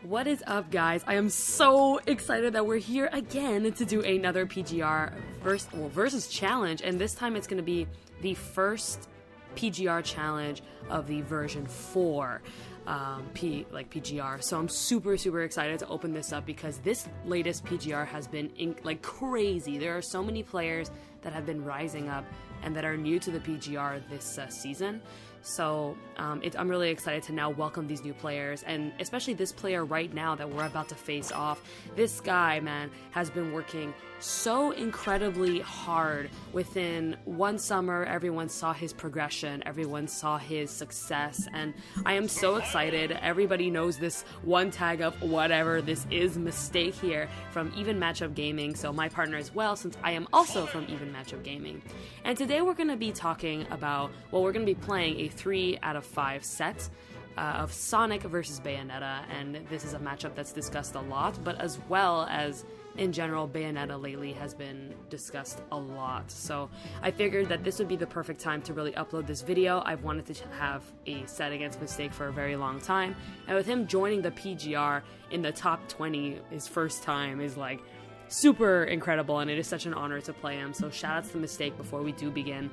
What is up, guys? I am so excited that we're here again to do another PGR versus challenge, and this time it's going to be the first PGR challenge of the version 4 PGR. So I'm super excited to open this up because this latest PGR has been like crazy. There are so many players that have been rising up and that are new to the PGR this season. So I'm really excited to now welcome these new players, and especially this player right now that we're about to face off. This guy, man, has been working so incredibly hard. Within one summer, everyone saw his progression, everyone saw his success, and I am so excited. Everybody knows this one tag of whatever this is Mistake here from Even Matchup Gaming, so my partner as well, since I am also from Even Matchup Gaming. And today we're going to be talking about, well, we're going to be playing a 3 out of 5 set of Sonic versus Bayonetta, and this is a matchup that's discussed a lot, but as well as in general, Bayonetta lately has been discussed a lot. So I figured that this would be the perfect time to really upload this video. I've wanted to have a set against Mistake for a very long time, and with him joining the PGR in the top 20 his first time is like super incredible, and it is such an honor to play him. So shout outs to Mistake before we do begin.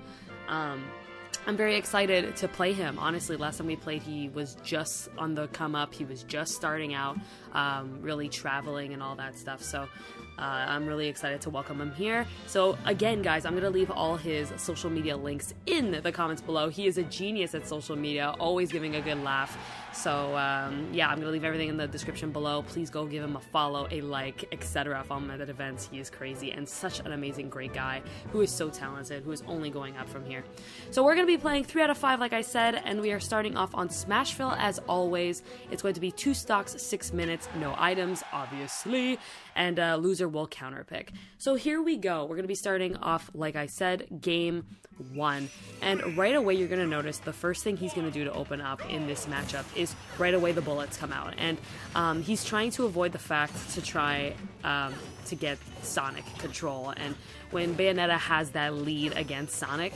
I'm very excited to play him. Honestly, last time we played, he was just on the come up. He was just starting out, really traveling and all that stuff. So I'm really excited to welcome him here. So again, guys, I'm going to leave all his social media links in the comments below. He is a genius at social media, always giving a good laugh. So yeah, I'm going to leave everything in the description below. Please go give him a follow, a like, etc. Follow him at events. He is crazy and such an amazing, great guy who is so talented, who is only going up from here. So we're going to be playing 3 out of 5, like I said, and we are starting off on Smashville as always. It's going to be 2 stocks, 6 minutes, no items, obviously, and loser will counterpick. So here we go. We're going to be starting off, like I said, game 1, and right away you're going to notice the first thing he's going to do to open up in this matchup is right away the bullets come out, and he's trying to avoid the fact to try to get Sonic control, and when Bayonetta has that lead against Sonic,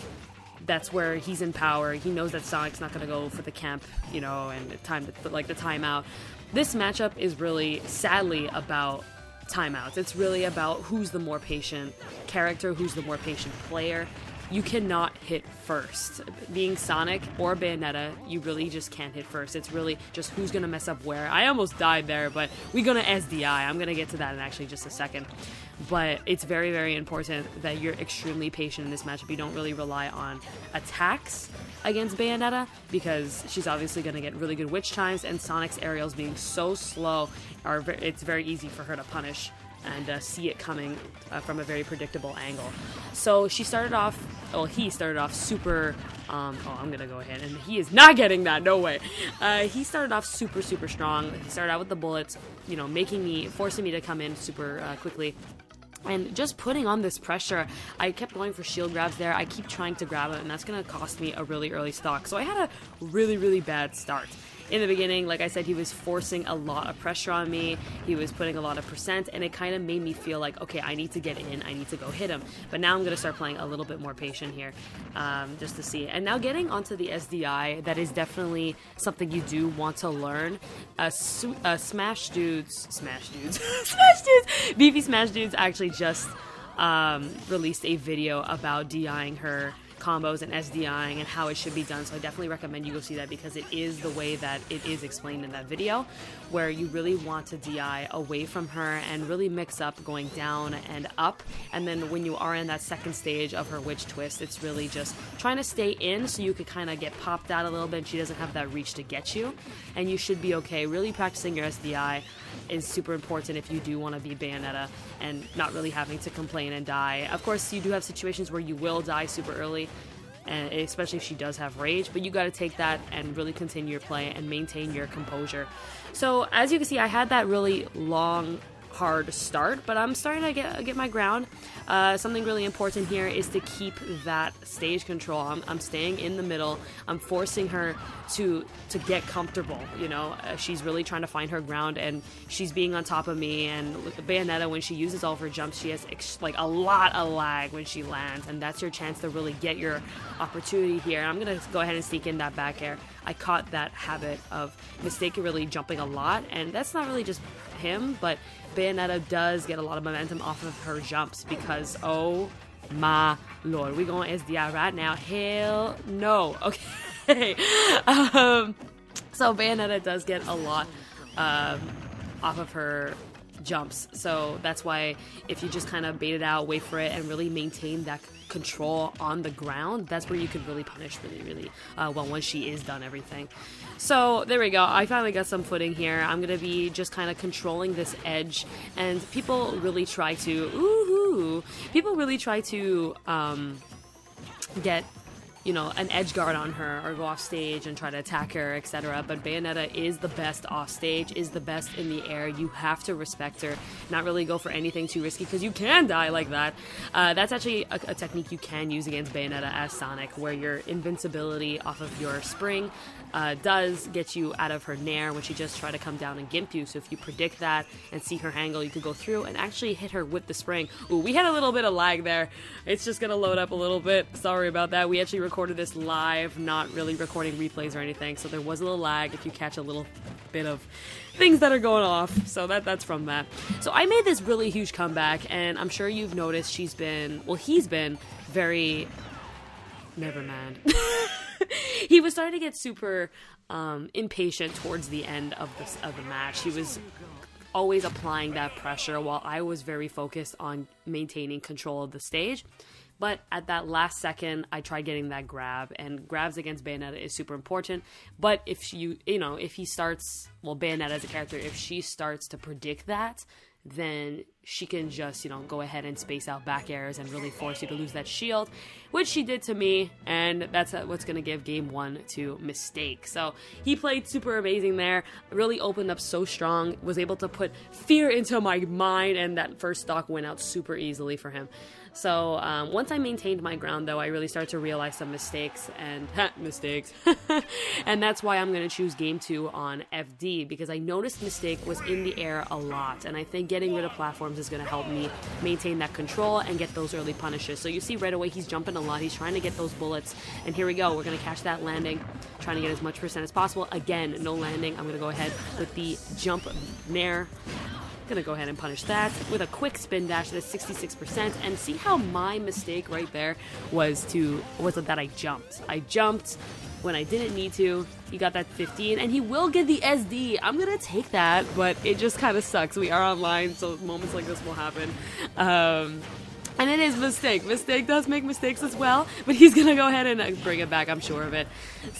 that's where he's in power. He knows that Sonic's not going to go for the camp, you know, and the timeout. This matchup is really, sadly, about timeouts. It's really about who's the more patient character, who's the more patient player. You cannot hit first. Being Sonic or Bayonetta, you really just can't hit first. It's really just who's gonna mess up where. I almost died there, but we're gonna SDI. I'm gonna get to that in actually just a second. But it's very important that you're extremely patient in this matchup. You don't really rely on attacks against Bayonetta because she's obviously gonna get really good witch chimes, and Sonic's aerials being so slow, it's very easy for her to punish and see it coming from a very predictable angle. So she started off, well, he started off super, oh, I'm gonna go ahead, and he is not getting that, no way. He started off super strong. He started out with the bullets, you know, forcing me to come in super quickly. And just putting on this pressure, I kept going for shield grabs there. I keep trying to grab it, and that's going to cost me a really early stock. So I had a really bad start. In the beginning, like I said, he was forcing a lot of pressure on me. He was putting a lot of percent, and it kind of made me feel like, okay, I need to get in. I need to go hit him. But now I'm going to start playing a little bit more patient here, just to see. And now getting onto the SDI, that is definitely something you do want to learn. Smash Dudes, Beefy Smash Dudes actually just released a video about DIing her combos and SDIing and how it should be done, so I definitely recommend you go see that because it is the way that it is explained in that video, where you really want to DI away from her and really mix up going down and up, and then when you are in that second stage of her witch twist, it's really just trying to stay in so you could kind of get popped out a little bit and she doesn't have that reach to get you, and you should be okay. Really practicing your SDI is super important if you do want to be Bayonetta and not really having to complain and die. Of course, you do have situations where you will die super early, and especially if she does have rage, but you got to take that and really continue your play and maintain your composure. So as you can see, I had that really long hard start, but I'm starting to get my ground. Something really important here is to keep that stage control. I'm staying in the middle. I'm forcing her to get comfortable, you know. She's really trying to find her ground, and she's being on top of me. And Bayonetta, when she uses all of her jumps, she has like a lot of lag when she lands, and that's your chance to really get your opportunity here. And I'm gonna go ahead and sneak in that back air. I caught that habit of Mistake really jumping a lot, and that's not really just him, but Bayonetta does get a lot of momentum off of her jumps because, oh my lord, we going SDI right now? Hell no. Okay. So Bayonetta does get a lot off of her jumps, so that's why if you just kind of bait it out, wait for it, and really maintain that control on the ground, that's where you can really punish really well once she is done everything. So there we go. I finally got some footing here. I'm gonna be just kind of controlling this edge, and people really try to get, you know, an edge guard on her or go off stage and try to attack her, etc. But Bayonetta is the best off stage, is the best in the air. You have to respect her, not really go for anything too risky because you can die like that. That's actually a technique you can use against Bayonetta as Sonic, where your invincibility off of your spring does get you out of her nair when she just try to come down and gimp you. So if you predict that and see her angle, you could go through and actually hit her with the spring. Ooh, we had a little bit of lag there. It's just gonna load up a little bit. Sorry about that. We actually recorded this live, not really recording replays or anything, so there was a little lag if you catch a little bit of things that are going off. So that's from that. So I made this really huge comeback, and I'm sure you've noticed he's been very... Never mind. He was starting to get super impatient towards the end of the match. He was always applying that pressure while I was very focused on maintaining control of the stage. But at that last second, I tried getting that grab, and grabs against Bayonetta is super important. But if if he starts, well, Bayonetta as a character, if she starts to predict that, then she can just, go ahead and space out back airs and really force you to lose that shield, which she did to me, and that's what's going to give game 1 to Mistake. So he played super amazing there, really opened up so strong, was able to put fear into my mind, and that first stock went out super easily for him. So once I maintained my ground, though, I really started to realize some mistakes, and mistakes. And that's why I'm going to choose game 2 on FD, because I noticed Mistake was in the air a lot, and I think getting rid of platforms is going to help me maintain that control and get those early punishes. So you see right away he's jumping a lot, he's trying to get those bullets, and here we go, we're going to catch that landing, trying to get as much percent as possible. Again, no landing. I'm going to go ahead with the jump nair. Gonna go ahead and punish that with a quick spin dash that is 66%, and see how my mistake right there was that I jumped when I didn't need to. He got that 15, and he will get the SD. I'm gonna take that, but it just kind of sucks. We are online, so moments like this will happen. And it is Mistake. Mistake does make mistakes as well, but he's going to go ahead and bring it back, I'm sure of it.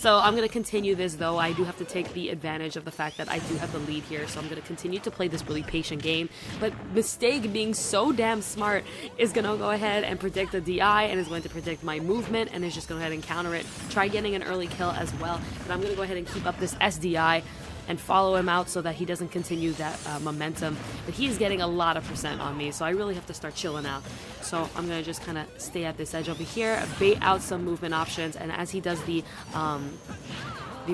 So I'm going to continue this, though. I do have to take the advantage of the fact that I do have the lead here, so I'm going to continue to play this really patient game. But Mistake, being so damn smart, is going to go ahead and predict the DI, and is going to predict my movement, and is just going to go ahead and counter it. Try getting an early kill as well, but I'm going to go ahead and keep up this SDI and follow him out so that he doesn't continue that momentum. But he's getting a lot of percent on me, so I really have to start chilling out. So I'm gonna just kind of stay at this edge over here, bait out some movement options, and as he does the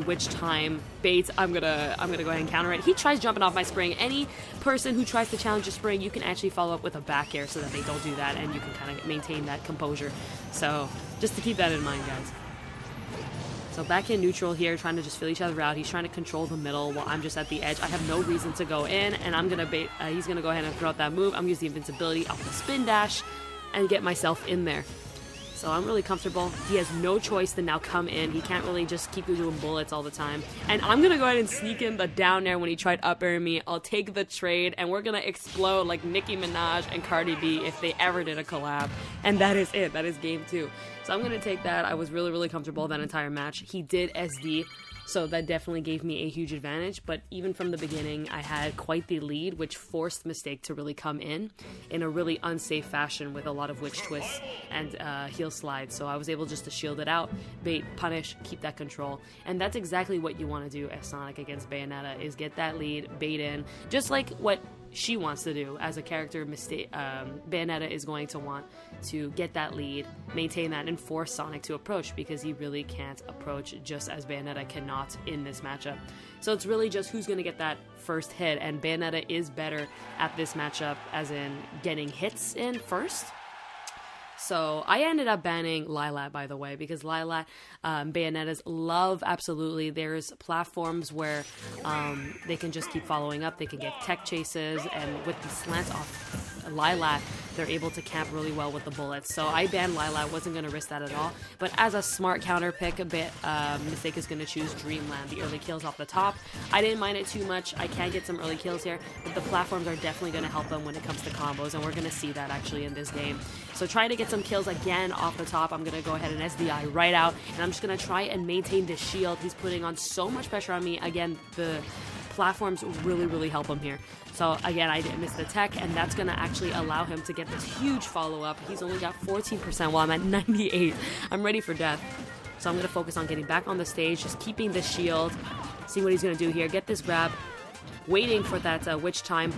witch time baits, I'm gonna go ahead and counter it. He tries jumping off my spring. Any person who tries to challenge a spring, you can actually follow up with a back air so that they don't do that, and you can kind of maintain that composure. So just to keep that in mind, guys. So back in neutral here, trying to just fill each other out. He's trying to control the middle while I'm just at the edge. I have no reason to go in, and I'm gonna bait. He's gonna go ahead and throw out that move. I'm gonna use the invincibility off the spin dash and get myself in there. So I'm really comfortable. He has no choice to now come in. He can't really just keep doing bullets all the time. And I'm gonna go ahead and sneak in the down air when he tried up airing me. I'll take the trade, and we're gonna explode like Nicki Minaj and Cardi B if they ever did a collab. And that is it. That is game 2. So I'm going to take that. I was really, really comfortable that entire match. He did SD, so that definitely gave me a huge advantage. But even from the beginning, I had quite the lead, which forced Mistake to really come in a really unsafe fashion with a lot of witch twists and heel slides. So I was able just to shield it out, bait, punish, keep that control. And that's exactly what you want to do as Sonic against Bayonetta, is get that lead, bait in. Just like what she wants to do as a character. Bayonetta is going to want to get that lead, maintain that, and force Sonic to approach, because he really can't approach just as Bayonetta cannot in this matchup. So it's really just who's going to get that first hit, and Bayonetta is better at this matchup, as in getting hits in first. So I ended up banning Lilat, by the way, because Lilat, Bayonetta's love, absolutely. There's platforms where they can just keep following up. They can get tech chases, and with the slants off Lilat, they're able to camp really well with the bullets. So I banned Lilat, wasn't going to risk that at all. But as a smart counter pick, Mistake is going to choose Dreamland, the early kills off the top. I didn't mind it too much. I can get some early kills here, but the platforms are definitely going to help them when it comes to combos, and we're going to see that actually in this game. So trying to get some kills again off the top, I'm going to go ahead and SDI right out, and I'm just going to try and maintain this shield. He's putting on so much pressure on me. Again, the platforms really, really help him here. So again, I didn't miss the tech, and that's going to actually allow him to get this huge follow-up. He's only got 14% while I'm at 98. I'm ready for death. So I'm going to focus on getting back on the stage, just keeping the shield, see what he's going to do here, get this grab, waiting for that witch time.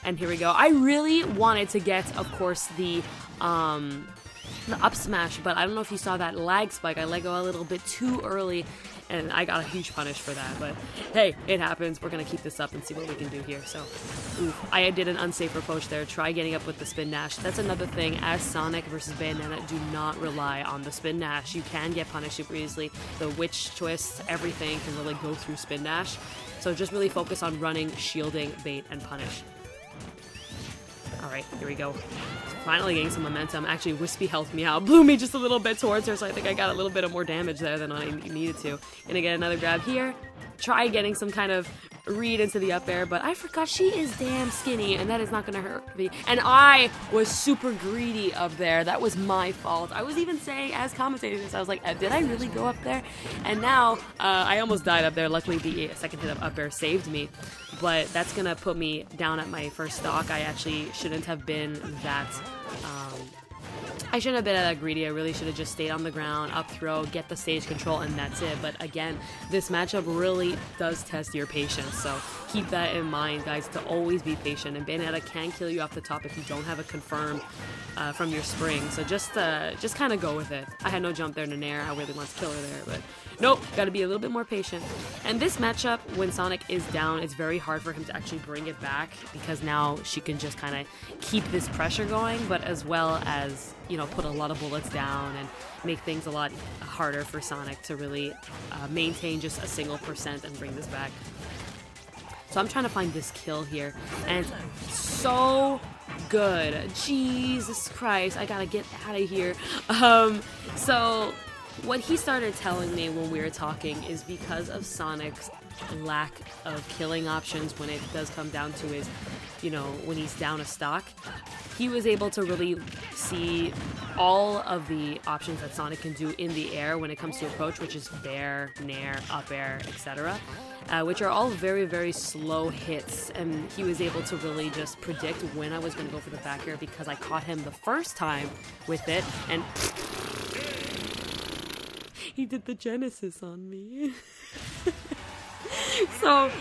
And here we go. I really wanted to get, of course, the up smash, but I don't know if you saw that lag spike. I let go a little bit too early, and I got a huge punish for that. But hey, it happens. We're going to keep this up and see what we can do here. So, oof, I did an unsafe approach there. Try getting up with the spin dash. That's another thing. As Sonic versus Bayonetta, do not rely on the spin dash. You can get punished super easily. The witch twists, everything can really go through spin dash. So just really focus on running, shielding, bait, and punish. Alright, here we go. Finally getting some momentum. Actually, Wispy helped me out. Blew me just a little bit towards her, so I think I got a little bit of more damage there than I needed to. Gonna get another grab here. Try getting some kind of read into the up air, but I forgot she is damn skinny, and that is not gonna hurt me. And I was super greedy up there. That was my fault. I was even saying, as commentating this, I was like, did I really go up there? And now, I almost died up there. Luckily, the second hit of up air saved me. But that's gonna put me down at my first stock. I actually shouldn't have been that, I shouldn't have been that greedy. I really should have just stayed on the ground, up throw, get the stage control, and that's it. But again, this matchup really does test your patience, so keep that in mind, guys, to always be patient. And Bayonetta can kill you off the top if you don't have a confirm from your spring, so just kind of go with it. I had no jump there in Nair. I really want to kill her there, but nope, gotta be a little bit more patient. And this matchup, when Sonic is down, it's very hard for him to actually bring it back, because now she can just kind of keep this pressure going, but as well as, you know, put a lot of bullets down and make things a lot harder for Sonic to really maintain just a single % and bring this back. So I'm trying to find this kill here, and so good. Jesus Christ, I gotta get out of here. So what he started telling me when we were talking is because of Sonic's lack of killing options when it does come down to his, you know, when he's down a stock, he was able to really see all of the options that Sonic can do in the air when it comes to approach, which is bair, nair, up air, etc., which are all very, very slow hits, and he was able to really just predict when I was going to go for the back air, because I caught him the first time with it, and he did the Genesis on me. So,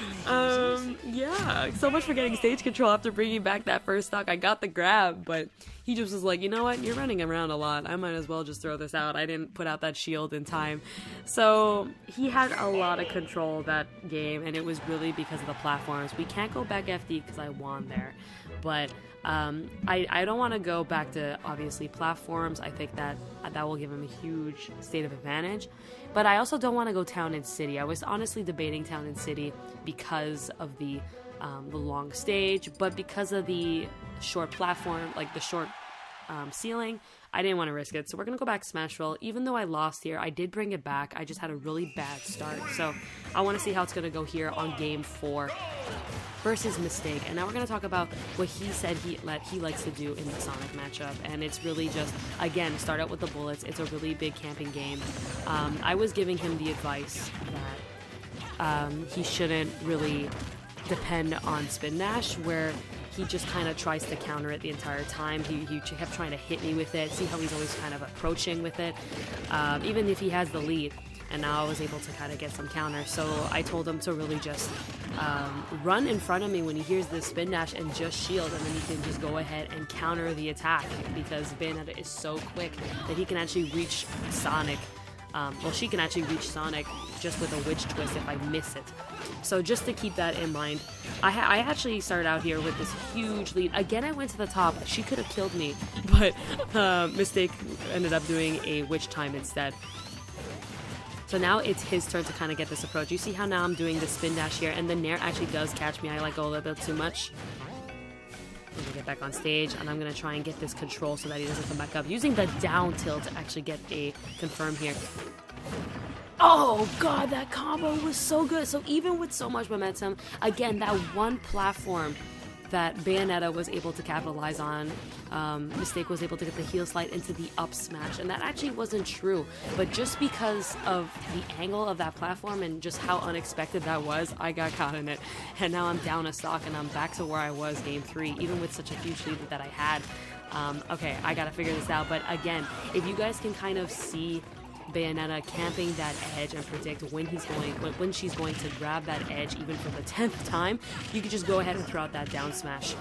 yeah, so much for getting stage control after bringing back that first stock. I got the grab, but he just was like, you know what, you're running around a lot. I might as well just throw this out. I didn't put out that shield in time. So he had a lot of control that game, and it was really because of the platforms. We can't go back FD because I won there, but I don't want to go back to, obviously, platforms. I think that will give him a huge state of advantage. But I also don't want to go town and city. I was honestly debating town and city because of the long stage, but because of the short platform, like the short ceiling, I didn't want to risk it. So we're going to go back Smashville. Even though I lost here, I did bring it back. I just had a really bad start. So I want to see how it's going to go here on game 4 versus Mistake. And now we're going to talk about what he said he likes to do in the Sonic matchup. And it's really just, again, start out with the bullets. It's a really big camping game. I was giving him the advice that he shouldn't really depend on Spin Dash, where he just kind of tries to counter it the entire time. He kept trying to hit me with it. See how he's always kind of approaching with it, even if he has the lead. and now I was able to kind of get some counter. So I told him to really just run in front of me when he hears the spin dash and just shield, and then he can just go ahead and counter the attack, because Bayonetta is so quick that he can actually reach Sonic. Well, she can actually reach Sonic just with a witch twist if I miss it. So just to keep that in mind, I actually started out here with this huge lead. Again, I went to the top. She could have killed me, but Mistake ended up doing a witch time instead. So now it's his turn to kind of get this approach. You see how now I'm doing the spin dash here, and the Nair actually does catch me. I let go a little bit too much. I'm gonna get back on stage, and I'm gonna try and get this control so that he doesn't come back up. Using the down tilt to actually get a confirm here. Oh god, that combo was so good. So even with so much momentum, again, that one platform that Bayonetta was able to capitalize on, Mistake was able to get the heel slide into the up smash, and that actually wasn't true. But just because of the angle of that platform and just how unexpected that was, I got caught in it. And now I'm down a stock, and I'm back to where I was game 3, even with such a huge lead that I had. Okay, I gotta figure this out. But again, if you guys can kind of see Bayonetta camping that edge and predict when she's going to grab that edge, even for the 10th time, you could just go ahead and throw out that down smash.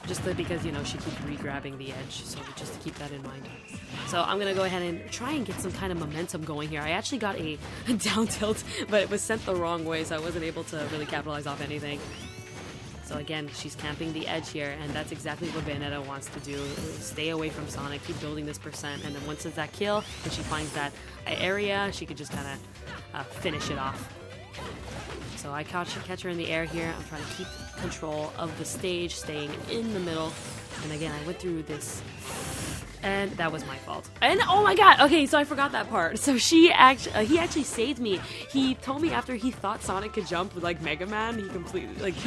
Just because, you know, she keeps re-grabbing the edge, so just to keep that in mind. So I'm gonna go ahead and try and get some kind of momentum going here. I actually got a down tilt, but it was sent the wrong way, so I wasn't able to really capitalize off anything. So again, she's camping the edge here, and that's exactly what Bayonetta wants to do. Stay away from Sonic, keep building this percent, and then once it's that kill, and she finds that area, she could just kind of finish it off. So I catch her in the air here. I'm trying to keep control of the stage, staying in the middle. And again, I went through this, and that was my fault. And oh my god, okay, so I forgot that part. So he actually saved me. He told me after he thought Sonic could jump with like Mega Man, he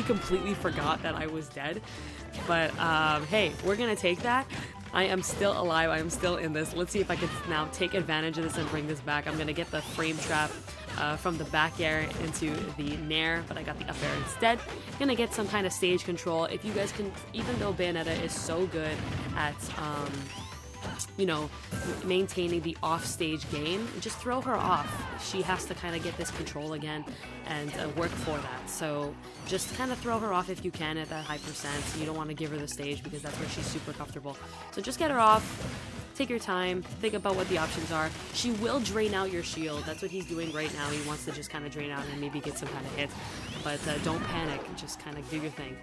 completely forgot that I was dead. But hey, we're gonna take that. I am still alive. I am still in this. Let's see if I can now take advantage of this and bring this back. I'm gonna get the frame trap from the back air into the Nair, but I got the up air instead. Gonna get some kind of stage control. If you guys can, even though Bayonetta is so good at you know, maintaining the off-stage game, just throw her off. She has to kind of get this control again and work for that. So just kind of throw her off if you can at that high percent. You don't want to give her the stage because that's where she's super comfortable. So just get her off. Take your time, think about what the options are. She will drain out your shield. That's what he's doing right now. He wants to just kind of drain out and maybe get some kind of hit. But don't panic, just kind of do your thing.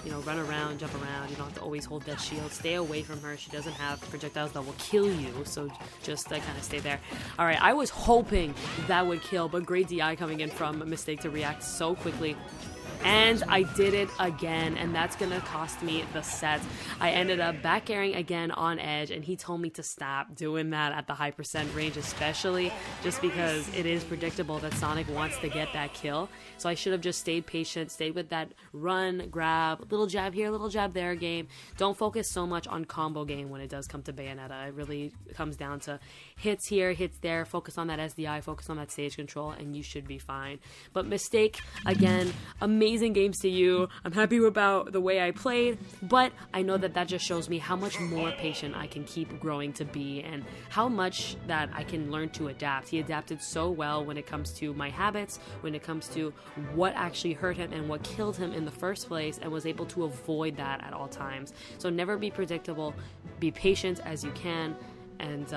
You know, run around, jump around. You don't have to always hold that shield. Stay away from her. She doesn't have projectiles that will kill you, so just kind of stay there. Alright, I was hoping that would kill, but great DI coming in from Mistake to react so quickly. And I did it again, and that's gonna cost me the set. I ended up back airing again on edge, and he told me to stop doing that at the high percent range, especially just because it is predictable that Sonic wants to get that kill. So I should have just stayed patient, stayed with that run, grab, little jab here, little jab there game. Don't focus so much on combo game when it does come to Bayonetta. It really comes down to hits here, hits there, focus on that SDI, focus on that stage control, and you should be fine. But Mistake, again, amazing games to you. I'm happy about the way I played, but I know that that just shows me how much more patient I can keep growing to be and how much that I can learn to adapt. He adapted so well when it comes to my habits, when it comes to what actually hurt him and what killed him in the first place, and was able to avoid that at all times. So never be predictable, be patient as you can, and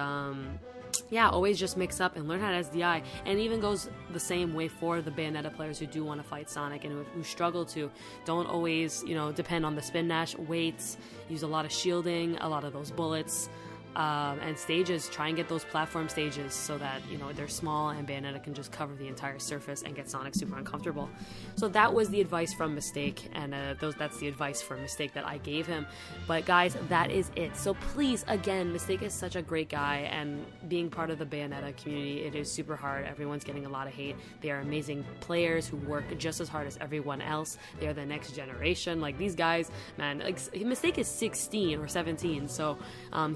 yeah, always just mix up and learn how to SDI. And it even goes the same way for the Bayonetta players who do want to fight Sonic and who struggle to. Don't always, you know, depend on the spin dash. Wait, use a lot of shielding, a lot of those bullets, and stages. Try and get those platform stages so that, you know, they're small and Bayonetta can just cover the entire surface and get Sonic super uncomfortable. So that was the advice from Mistake, and that's the advice for Mistake that I gave him. But guys, that is it. So please, again, Mistake is such a great guy, and being part of the Bayonetta community, it is super hard. Everyone's getting a lot of hate. They are amazing players who work just as hard as everyone else. They are the next generation. Like, these guys, man, like, Mistake is 16 or 17, so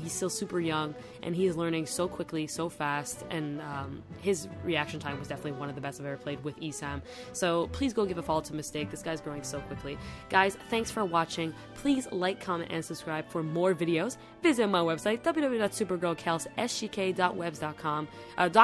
he's still super super young, and he's learning so quickly, so fast, and his reaction time was definitely one of the best I've ever played with Esam. So please go give a follow to Mistake. This guy's growing so quickly. Guys, thanks for watching. Please like, comment, and subscribe for more videos. Visit my website, www.supergirlkels.webs.com.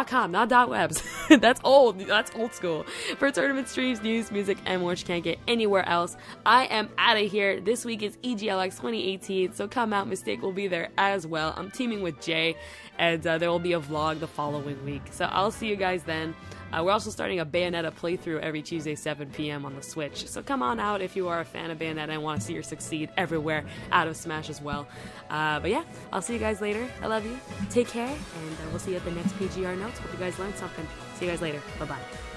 .com, not .webs. That's old. That's old school. For tournament streams, news, music, and more, you can't get anywhere else. I am out of here. This week is EGLX 2018, so come out. Mistake will be there as well. I'm teaming with Jay, and there will be a vlog the following week. So I'll see you guys then. We're also starting a Bayonetta playthrough every Tuesday, 7 p.m. on the Switch. So come on out if you are a fan of Bayonetta and want to see her succeed everywhere out of Smash as well. But yeah, I'll see you guys later. I love you. Take care, and we'll see you at the next PGR Notes. Hope you guys learned something. See you guys later. Bye-bye.